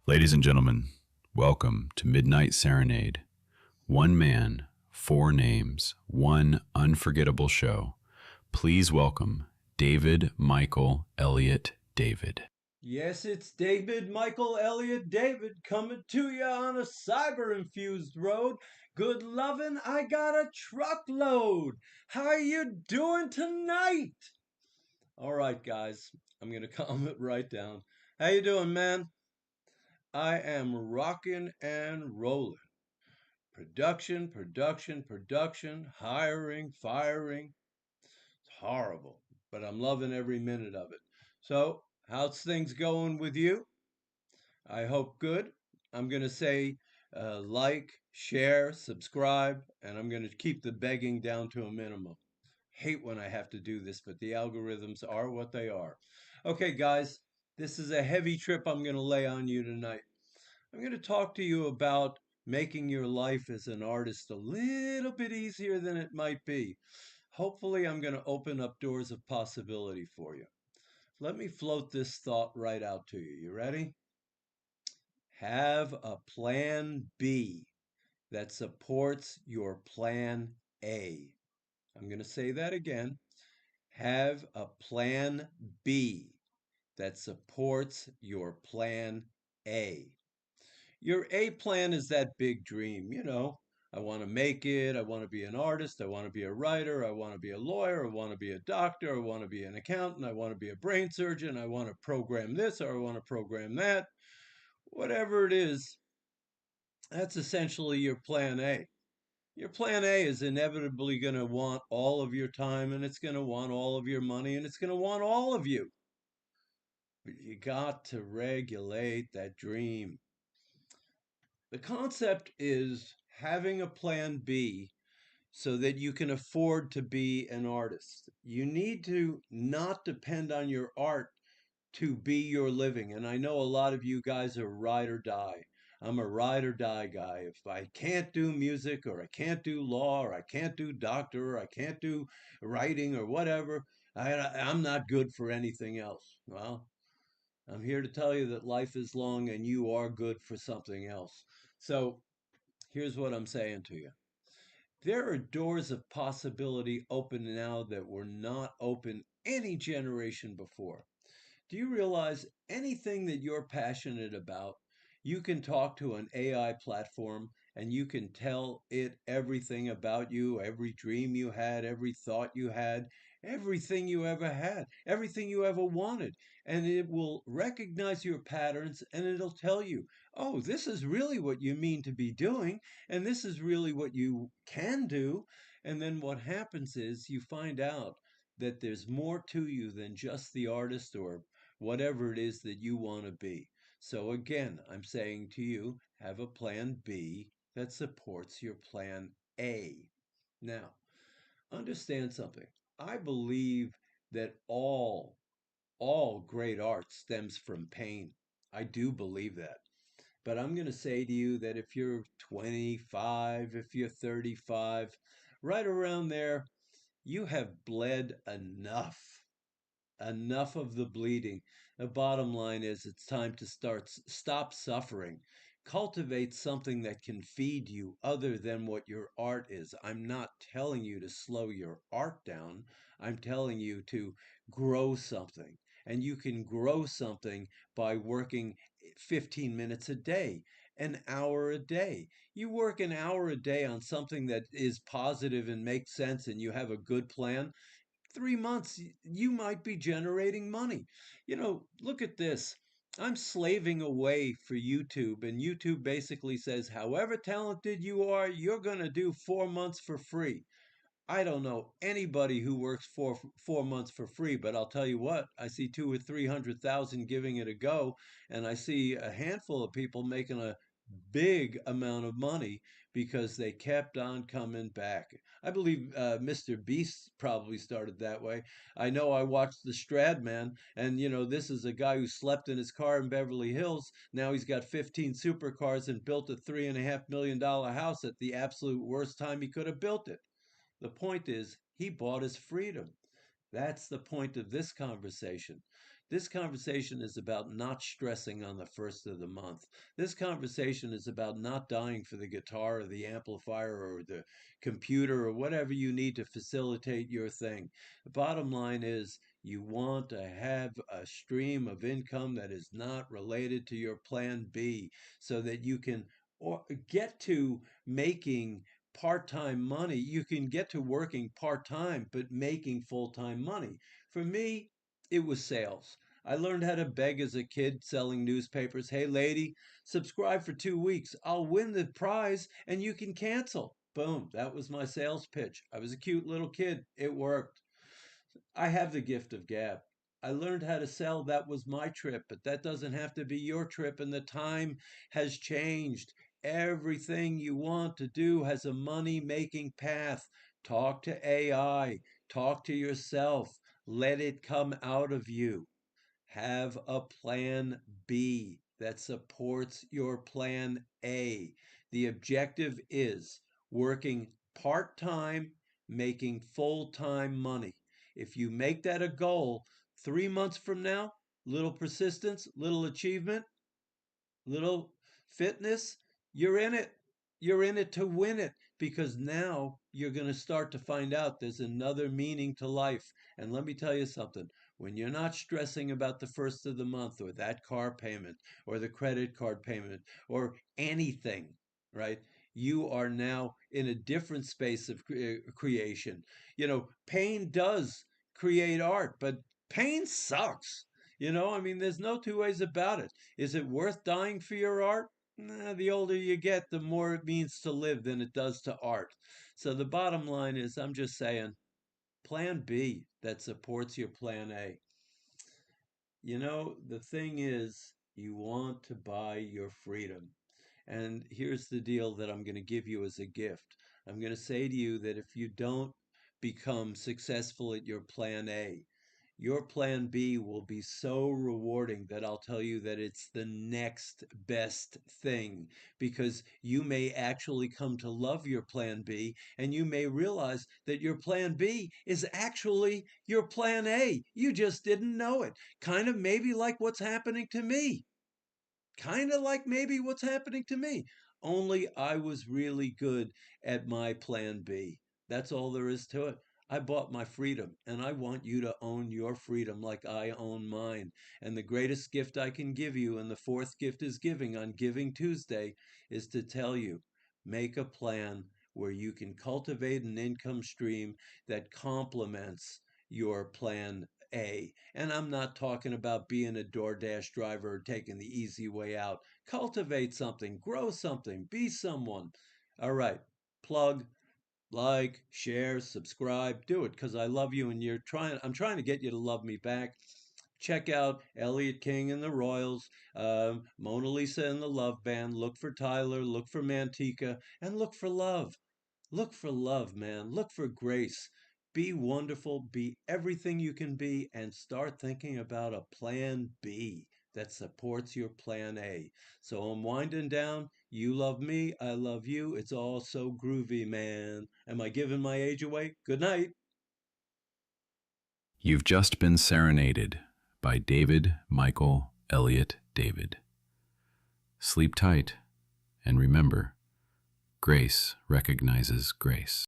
Ladies and gentlemen, welcome to Midnight Serenade. One man, four names, one unforgettable show. Please welcome David Michael Elliot David. Yes, it's David Michael Elliot David coming to you on a cyber-infused road. Good lovin', I got a truckload. How you doing tonight? All right, guys, I'm gonna calm it right down. How you doing, man? I am rocking and rolling. Production, hiring, firing. It's horrible, but I'm loving every minute of it. So, how's things going with you? I hope good. I'm going to say like, share, subscribe, and I'm going to keep the begging down to a minimum. Hate when I have to do this, but the algorithms are what they are. Okay, guys, this is a heavy trip I'm going to lay on you tonight. I'm going to talk to you about making your life as an artist a little bit easier than it might be. Hopefully, I'm going to open up doors of possibility for you. Let me float this thought right out to you. You ready? Have a plan B that supports your plan A. I'm going to say that again. Have a plan B that supports your plan A. Your A plan is that big dream, I want to make it. I want to be an artist. I want to be a writer. I want to be a lawyer. I want to be a doctor. I want to be an accountant. I want to be a brain surgeon. I want to program this or I want to program that. Whatever it is, that's essentially your plan A. Your plan A is inevitably going to want all of your time and it's going to want all of your money and it's going to want all of you. But you got to regulate that dream. The concept is having a plan B so that you can afford to be an artist. You need to not depend on your art to be your living. And I know a lot of you guys are ride or die. I'm a ride or die guy. If I can't do music or I can't do law or I can't do doctor or I can't do writing or whatever, I'm not good for anything else. Well, I'm here to tell you that life is long and you are good for something else. So here's what I'm saying to you. There are doors of possibility open now that were not open any generation before. Do you realize anything that you're passionate about, you can talk to an AI platform and you can tell it everything about you, every dream you had, every thought you had, everything you ever had, everything you ever wanted. And it will recognize your patterns and it'll tell you, oh, this is really what you mean to be doing, and this is really what you can do. And then what happens is you find out that there's more to you than just the artist or whatever it is that you want to be. So again, I'm saying to you, have a plan B that supports your plan A. Now, understand something. I believe that all great art stems from pain. I do believe that. But I'm going to say to you that if you're 25, if you're 35, right around there, you have bled enough. Enough of the bleeding. The bottom line is it's time to stop suffering. Cultivate something that can feed you other than what your art is. I'm not telling you to slow your art down. I'm telling you to grow something. And you can grow something by working 15 minutes a day, an hour a day. You work an hour a day on something that is positive and makes sense and you have a good plan. 3 months, you might be generating money. Look at this. I'm slaving away for YouTube, and YouTube basically says, however talented you are, you're going to do 4 months for free. I don't know anybody who works 4 months for free, but I'll tell you what, I see 2 or 300,000 giving it a go, and I see a handful of people making a big amount of money because they kept on coming back. I believe Mr. Beast probably started that way. I know I watched The Stradman, and this is a guy who slept in his car in Beverly Hills. Now he's got 15 supercars and built a $3.5 million house at the absolute worst time he could have built it. The point is, he bought his freedom. That's the point of this conversation. This conversation is about not stressing on the first of the month. This conversation is about not dying for the guitar or the amplifier or the computer or whatever you need to facilitate your thing. The bottom line is you want to have a stream of income that is not related to your plan B so that you can get to making part-time money. You can get to working part-time but making full-time money. For me, it was sales. I learned how to beg as a kid selling newspapers. Hey, lady, subscribe for 2 weeks. I'll win the prize and you can cancel. Boom. That was my sales pitch. I was a cute little kid. It worked. I have the gift of gab. I learned how to sell. That was my trip, but that doesn't have to be your trip. And the time has changed. Everything you want to do has a money making path. Talk to AI, talk to yourself, let it come out of you. Have a plan B that supports your plan A. The objective is working part time, making full time money. If you make that a goal, 3 months from now, little persistence, little achievement, little fitness, you're in it. You're in it to win it because now you're going to start to find out there's another meaning to life. And let me tell you something, when you're not stressing about the first of the month or that car payment or the credit card payment or anything, right? You are now in a different space of creation. Pain does create art, but pain sucks. I mean, there's no two ways about it. Is it worth dying for your art? Nah, the older you get, the more it means to live than it does to art. So the bottom line is, I'm just saying, plan B that supports your plan A. The thing is, you want to buy your freedom. And here's the deal that I'm going to give you as a gift. I'm going to say to you that if you don't become successful at your plan A, your plan B will be so rewarding that I'll tell you that it's the next best thing because you may actually come to love your plan B and you may realize that your plan B is actually your plan A. You just didn't know it. Kind of maybe like what's happening to me. Kind of like maybe what's happening to me. Only I was really good at my plan B. That's all there is to it. I bought my freedom, and I want you to own your freedom like I own mine. And the greatest gift I can give you, and the fourth gift is giving on Giving Tuesday, is to tell you make a plan where you can cultivate an income stream that complements your plan A. And I'm not talking about being a DoorDash driver or taking the easy way out. Cultivate something, grow something, be someone. All right, plug, like, share, subscribe, do it because I love you and I'm trying to get you to love me back. Check out Elliot King and the Royals, Mona Lisa and the Love Band. Look for Tyler, look for Mantika, and look for love. Look for love, man. Look for grace. Be wonderful. Be everything you can be and start thinking about a plan B that supports your plan A. So I'm winding down. You love me. I love you. It's all so groovy, man. Am I giving my age away? Good night. You've just been serenaded by David Michael Elliot David. Sleep tight, and remember, grace recognizes grace.